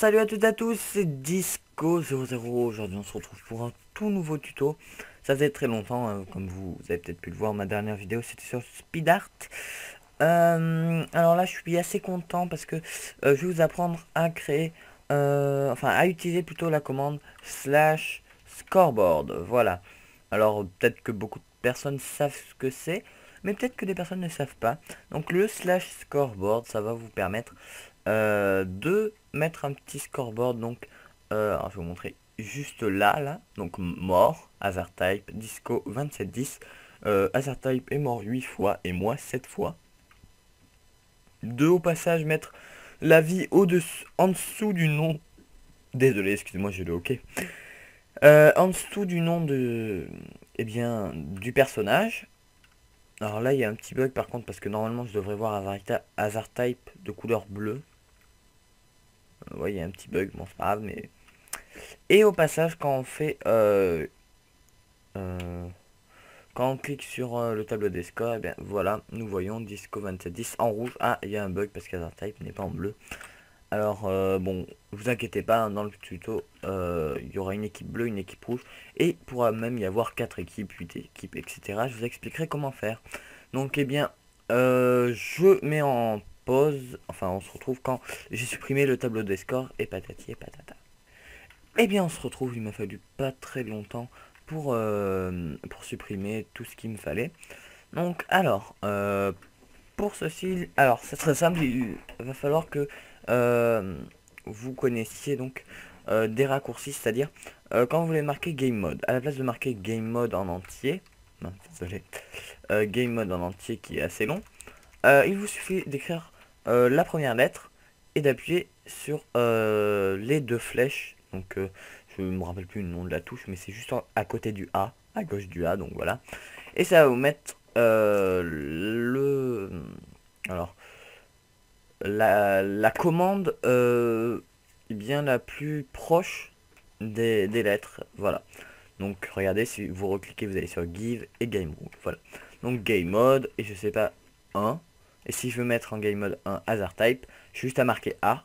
Salut à toutes et à tous, c'est Disco00. Aujourd'hui on se retrouve pour un tout nouveau tuto. Ça faisait très longtemps, comme vous avez peut-être pu le voir, ma dernière vidéo c'était sur Speed Art. Alors là je suis assez content parce que je vais vous apprendre à créer, enfin à utiliser plutôt la commande slash scoreboard. Voilà. Alors peut-être que beaucoup de personnes savent ce que c'est, mais peut-être que des personnes ne savent pas. Donc le slash scoreboard, ça va vous permettre de mettre un petit scoreboard. Donc alors je vais vous montrer juste là, donc mort, hazard type, disco 2710, hazard type est mort 8 fois et moi 7 fois. De au passage mettre la vie au-dessus, en dessous du nom, désolé excusez-moi j'ai le ok, en dessous du nom de, eh bien, du personnage. Alors là il y a un petit bug par contre parce que normalement je devrais voir hazard type de couleur bleue. Ouais, il y a un petit bug, bon c'est pas grave, mais... Et au passage, quand on fait... euh, quand on clique sur le tableau des scores, eh bien voilà, nous voyons Disco 2710 en rouge. Ah, il y a un bug parce qu'Azar Type n'est pas en bleu. Alors, bon, vous inquiétez pas, hein, dans le tuto, il y aura une équipe bleue, une équipe rouge. Et il pourra même y avoir 4 équipes, 8 équipes, etc. Je vous expliquerai comment faire. Donc, eh bien, je mets en pause. Enfin, on se retrouve quand j'ai supprimé le tableau des scores et patati et patata. Eh bien on se retrouve, il m'a fallu pas très longtemps pour supprimer tout ce qu'il me fallait. Donc alors, pour ceci, alors c'est très simple, il va falloir que euh, vous connaissiez donc des raccourcis, c'est-à-dire quand vous voulez marquer game mode, à la place de marquer game mode en entier, non, désolé, game mode en entier qui est assez long, il vous suffit d'écrire la première lettre et d'appuyer sur les deux flèches. Donc je me rappelle plus le nom de la touche, mais c'est juste à côté du A, à gauche du A, donc voilà. Et ça va vous mettre alors la commande bien la plus proche des lettres. Voilà. Donc regardez, si vous recliquez, vous allez sur Give et Game Rule. Voilà. Donc Game Mode, et je sais pas, 1. Et si je veux mettre en Game Mode 1 Hazard Type, j'ai juste à marquer A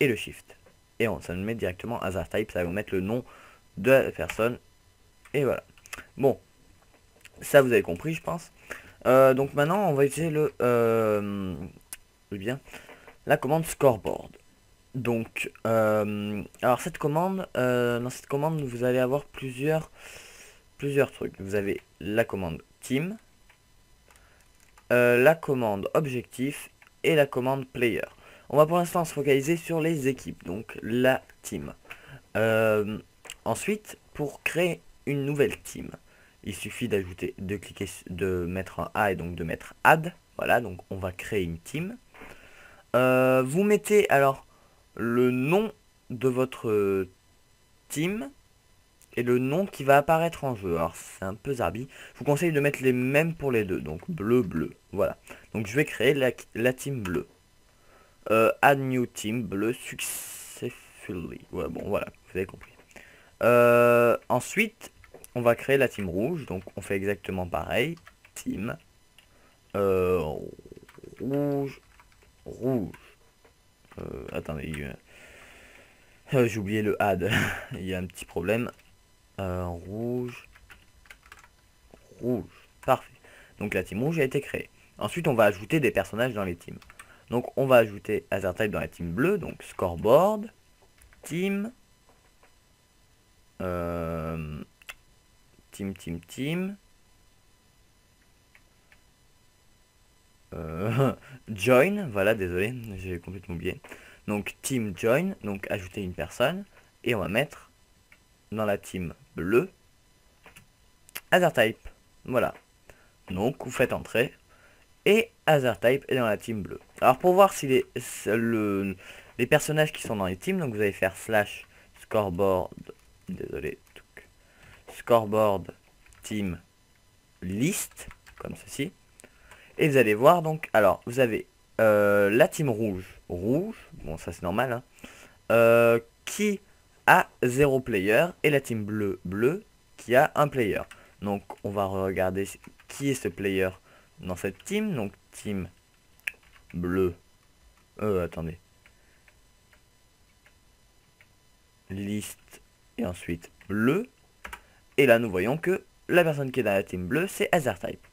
et le Shift. Et ça me met directement Hazard Type, ça va vous mettre le nom de la personne. Et voilà. Bon, ça vous avez compris, je pense. Donc maintenant, on va utiliser bien, la commande Scoreboard. Donc, alors cette commande, dans cette commande, vous allez avoir plusieurs trucs. Vous avez la commande team, la commande objectif et la commande player. On va pour l'instant se focaliser sur les équipes, donc la team. Euh, Ensuite, pour créer une nouvelle team, il suffit de mettre un A et donc de mettre add. Voilà, donc on va créer une team. Vous mettez alors le nom de votre team et le nom qui va apparaître en jeu. Alors c'est un peu zarbi. Je vous conseille de mettre les mêmes pour les deux. Donc bleu, bleu. Voilà. Donc je vais créer la team bleue. Add new team bleu successfully. Ouais, bon voilà, vous avez compris. Ensuite, on va créer la team rouge. Donc on fait exactement pareil. Team. Rouge. Rouge. Attendez. J'ai oublié le add. Il y a un petit problème. Rouge. Rouge. Parfait. Donc la team rouge a été créée. Ensuite, on va ajouter des personnages dans les teams. Donc on va ajouter Hazard Type dans la team bleue. Donc scoreboard. Team. euh, team. Join. Voilà, désolé, j'ai complètement oublié. Donc team join. Donc ajouter une personne. Et on va mettre dans la team bleue Hazard Type. Voilà. Donc vous faites entrer. Et Hazard Type est dans la team bleue. Alors pour voir si les personnages qui sont dans les teams, donc vous allez faire slash scoreboard, désolé, scoreboard team list, comme ceci. Et vous allez voir donc, alors vous avez la team rouge, bon ça c'est normal, hein, qui a 0 player, et la team bleu, qui a un player. Donc on va regarder qui est ce player dans cette team. Donc team bleu. Attendez. liste et ensuite bleu. Et là nous voyons que la personne qui est dans la team bleue c'est AzerType.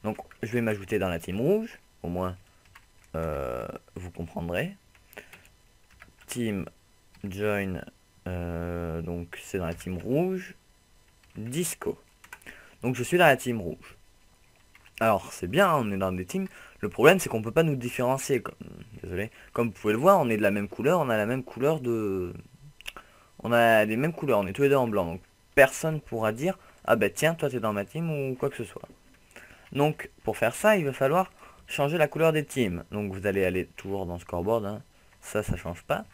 Donc je vais m'ajouter dans la team rouge, au moins vous comprendrez. Team join, donc c'est dans la team rouge, disco. Donc je suis dans la team rouge. Alors c'est bien, on est dans des teams. Le problème c'est qu'on peut pas nous différencier. Désolé. Comme vous pouvez le voir, on est de la même couleur, on a la même couleur de... On a les mêmes couleurs, on est tous les deux en blanc. Donc personne pourra dire, ah bah tiens, toi t'es dans ma team ou quoi que ce soit. Donc pour faire ça, il va falloir changer la couleur des teams. Donc vous allez aller toujours dans scoreboard, hein. Ça change pas.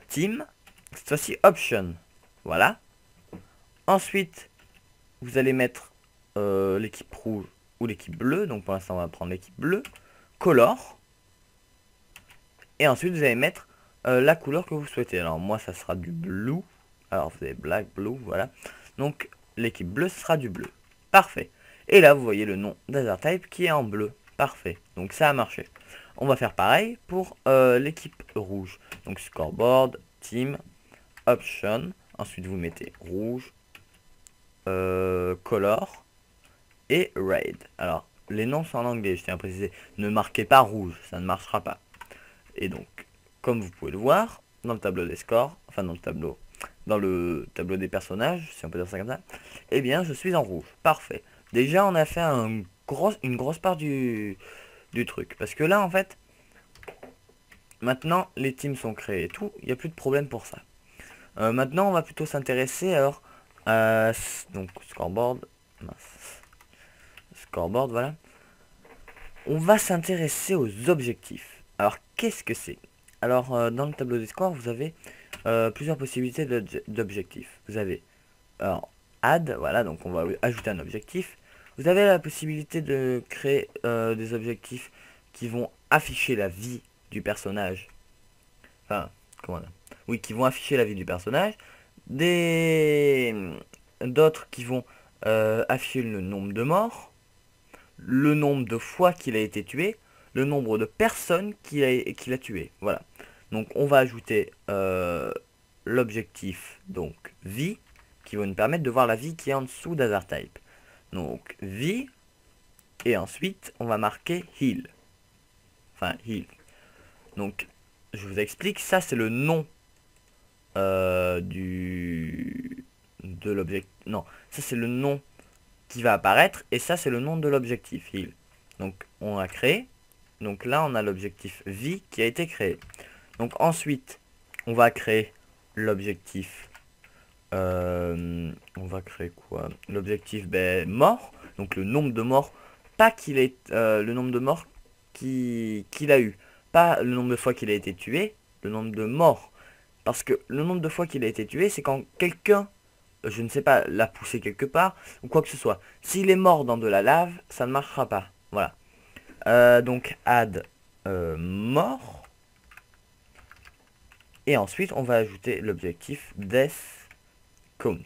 Team, cette fois-ci option. Voilà. Ensuite, vous allez mettre l'équipe rouge ou l'équipe bleue. Donc pour l'instant, on va prendre l'équipe bleue. Color. Et ensuite, vous allez mettre la couleur que vous souhaitez. Alors moi, ça sera du blue. Alors vous avez black, blue, voilà. Donc l'équipe bleue, ce sera du bleu. Parfait. Et là, vous voyez le nom d'AzerType qui est en bleu. Parfait. Donc ça a marché. On va faire pareil pour l'équipe rouge. Donc scoreboard, team, option. Ensuite, vous mettez rouge, color et raid. Alors, les noms sont en anglais, je tiens à préciser. Ne marquez pas rouge, ça ne marchera pas. Et donc, comme vous pouvez le voir, dans le tableau des scores, enfin dans le tableau des personnages, si on peut dire ça comme ça, eh bien, je suis en rouge. Parfait. Déjà, on a fait une grosse part du truc. Parce que là, en fait, maintenant, les teams sont créés et tout, il n'y a plus de problème pour ça. Maintenant, on va plutôt s'intéresser alors à... Donc, scoreboard. Mince. Scoreboard, voilà. On va s'intéresser aux objectifs. Alors, qu'est-ce que c'est? Alors, dans le tableau des scores, vous avez plusieurs possibilités d'objectifs. Vous avez, alors, add, voilà, donc on va ajouter un objectif. Vous avez la possibilité de créer des objectifs qui vont afficher la vie du personnage. Enfin, comment dire? Oui, qui vont afficher la vie du personnage. D'autres qui vont afficher le nombre de morts, le nombre de fois qu'il a été tué, le nombre de personnes qu'il a tué. Voilà. Donc on va ajouter l'objectif donc vie qui va nous permettre de voir la vie qui est en dessous d'AzerType. Donc vie et ensuite on va marquer heal. Enfin heal. Donc je vous explique, ça c'est le nom de l'objectif. Non, ça c'est le nom qui va apparaître et ça c'est le nom de l'objectif heal. Donc on a créé. Donc là on a l'objectif vie qui a été créé. Donc ensuite on va créer l'objectif. On va créer quoi? L'objectif mort. Donc le nombre de morts. Pas qu'il ait le nombre de morts qu'il a eu. Pas le nombre de fois qu'il a été tué. Le nombre de morts. Parce que le nombre de fois qu'il a été tué, c'est quand quelqu'un, je ne sais pas, l'a poussé quelque part, ou quoi que ce soit. S'il est mort dans de la lave, ça ne marchera pas. Voilà. Donc add mort. Et ensuite, on va ajouter l'objectif death count.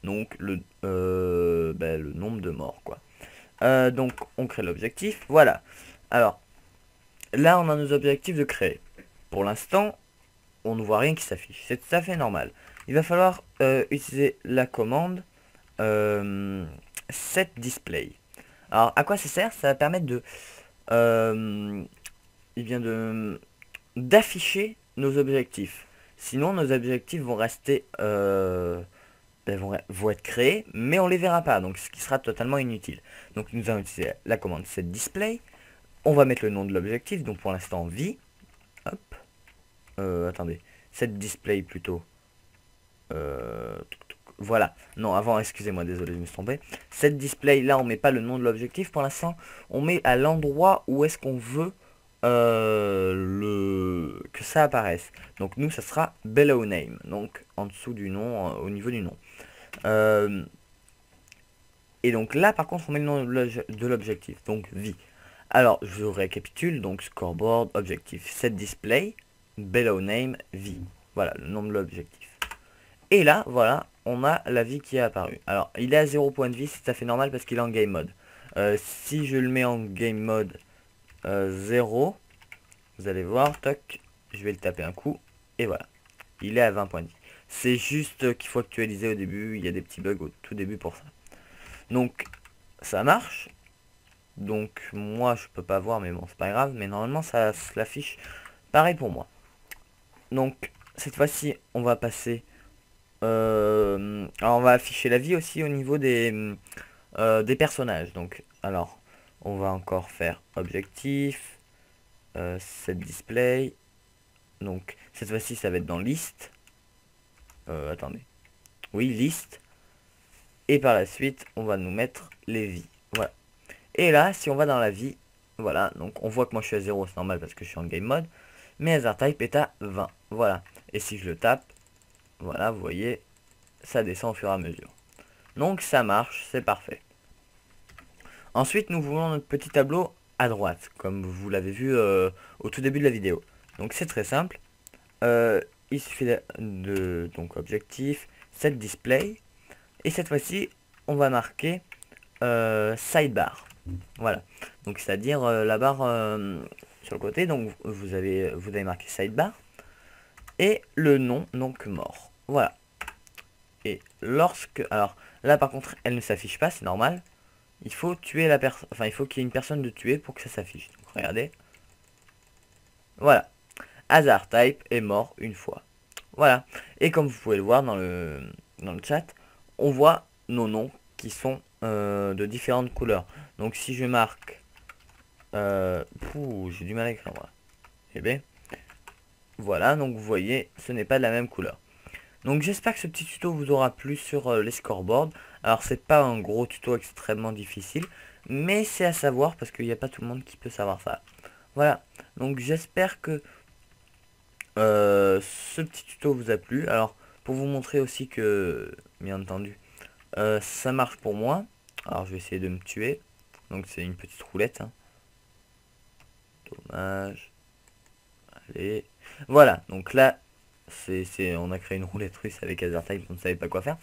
Donc le nombre de morts, quoi. Donc on crée l'objectif. Voilà. Alors, là, on a nos objectifs de créer. Pour l'instant, on ne voit rien qui s'affiche. C'est tout à fait normal. Il va falloir utiliser la commande set display. Alors à quoi ça sert? Ça va permettre de d'afficher nos objectifs. Sinon nos objectifs vont rester vont être créés, mais on les verra pas, donc ce qui sera totalement inutile. Donc nous allons utiliser la commande set display. On va mettre le nom de l'objectif, donc pour l'instant vie. Hop. Attendez, set display plutôt. Voilà. Non, avant, excusez-moi, désolé, je me suis trompé. Set display, là, on met pas le nom de l'objectif pour l'instant. On met à l'endroit où est-ce qu'on veut que ça apparaisse. Donc nous, ça sera below name. Donc en dessous du nom, au niveau du nom. Et donc là, par contre, on met le nom de l'objectif. Donc vie. Alors, je récapitule. Donc scoreboard, objectif, set display, below name, vie. Voilà, le nom de l'objectif. Et là, voilà, on a la vie qui est apparue. Alors, il est à 0 point de vie, c'est tout à fait normal parce qu'il est en game mode. Si je le mets en game mode 0, vous allez voir, toc, je vais le taper un coup, et voilà. Il est à 20 points de vie. C'est juste qu'il faut actualiser au début, il y a des petits bugs au tout début pour ça. Donc ça marche. Donc moi je peux pas voir, mais bon c'est pas grave, mais normalement ça se l'affiche pareil pour moi. Donc cette fois-ci on va passer alors on va afficher la vie aussi au niveau des personnages. Donc alors on va encore faire objectif, set display. Donc cette fois-ci ça va être dans liste. Attendez. Oui, liste. Et par la suite on va nous mettre les vies. Voilà. Et là si on va dans la vie, voilà, donc on voit que moi je suis à 0, c'est normal parce que je suis en game mode. Mais Hazard Type est à 20. Voilà. Et si je le tape, voilà, vous voyez, ça descend au fur et à mesure. Donc ça marche, c'est parfait. Ensuite, nous voulons notre petit tableau à droite, comme vous l'avez vu au tout début de la vidéo. Donc c'est très simple. Il suffit donc objectif, set display. Et cette fois-ci, on va marquer sidebar. Voilà. Donc c'est-à-dire la barre sur le côté. Donc vous avez marqué sidebar. Et le nom, donc mort. Voilà. Et lorsque... Alors là par contre, elle ne s'affiche pas, c'est normal. Il faut tuer la personne. Enfin, il faut qu'il y ait une personne de tuer pour que ça s'affiche. Donc regardez. Voilà. Hazard Type est mort une fois. Voilà. Et comme vous pouvez le voir dans le chat, on voit nos noms qui sont de différentes couleurs. Donc si je marque... j'ai du mal à écrire moi. Eh bien, voilà, donc vous voyez, ce n'est pas de la même couleur. Donc j'espère que ce petit tuto vous aura plu sur les scoreboards. Alors c'est pas un gros tuto extrêmement difficile, mais c'est à savoir parce qu'il n'y a pas tout le monde qui peut savoir ça. Voilà, donc j'espère que ce petit tuto vous a plu. Alors pour vous montrer aussi que, bien entendu, ça marche pour moi. Alors je vais essayer de me tuer. Donc c'est une petite roulette. Hein. Dommage. Allez. Voilà, donc là, on a créé une roulette russe avec Azertype, on ne savait pas quoi faire.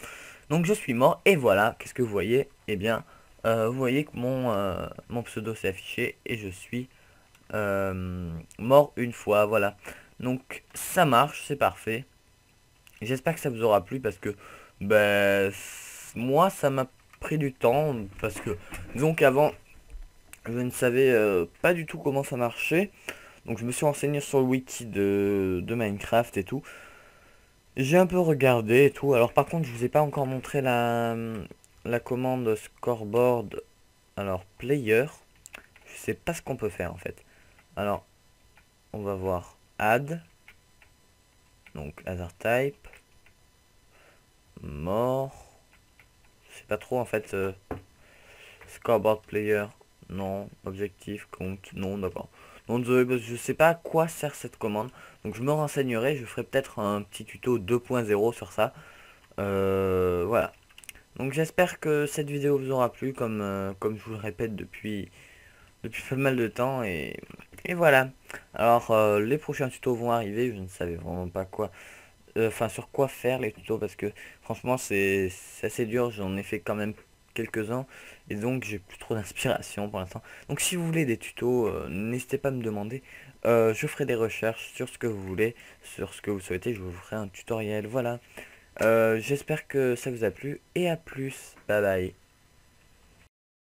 Donc je suis mort, et voilà, qu'est-ce que vous voyez? Eh bien, vous voyez que mon pseudo s'est affiché, et je suis mort une fois, voilà. Donc ça marche, c'est parfait. J'espère que ça vous aura plu, parce que, ben, moi, ça m'a pris du temps, parce que, disons qu'avant, je ne savais pas du tout comment ça marchait. Donc je me suis renseigné sur le wiki de Minecraft et tout. J'ai un peu regardé et tout. Alors par contre je vous ai pas encore montré la commande scoreboard. Alors player. Je sais pas ce qu'on peut faire en fait. Alors on va voir add. Donc Hazard Type. Mort. Je sais pas trop en fait. Scoreboard player. Non. Objectif. Compte. Non d'accord. Donc je sais pas à quoi sert cette commande. Donc je me renseignerai, je ferai peut-être un petit tuto 2.0 sur ça. Voilà. Donc j'espère que cette vidéo vous aura plu comme je vous le répète depuis pas mal de temps et voilà. Alors les prochains tutos vont arriver, je ne savais vraiment pas quoi. Enfin sur quoi faire les tutos parce que franchement c'est assez dur, j'en ai fait quand même quelques-uns et donc j'ai plus trop d'inspiration pour l'instant. Donc si vous voulez des tutos, n'hésitez pas à me demander. Je ferai des recherches sur ce que vous voulez, sur ce que vous souhaitez, je vous ferai un tutoriel, voilà. J'espère que ça vous a plu et à plus, bye bye.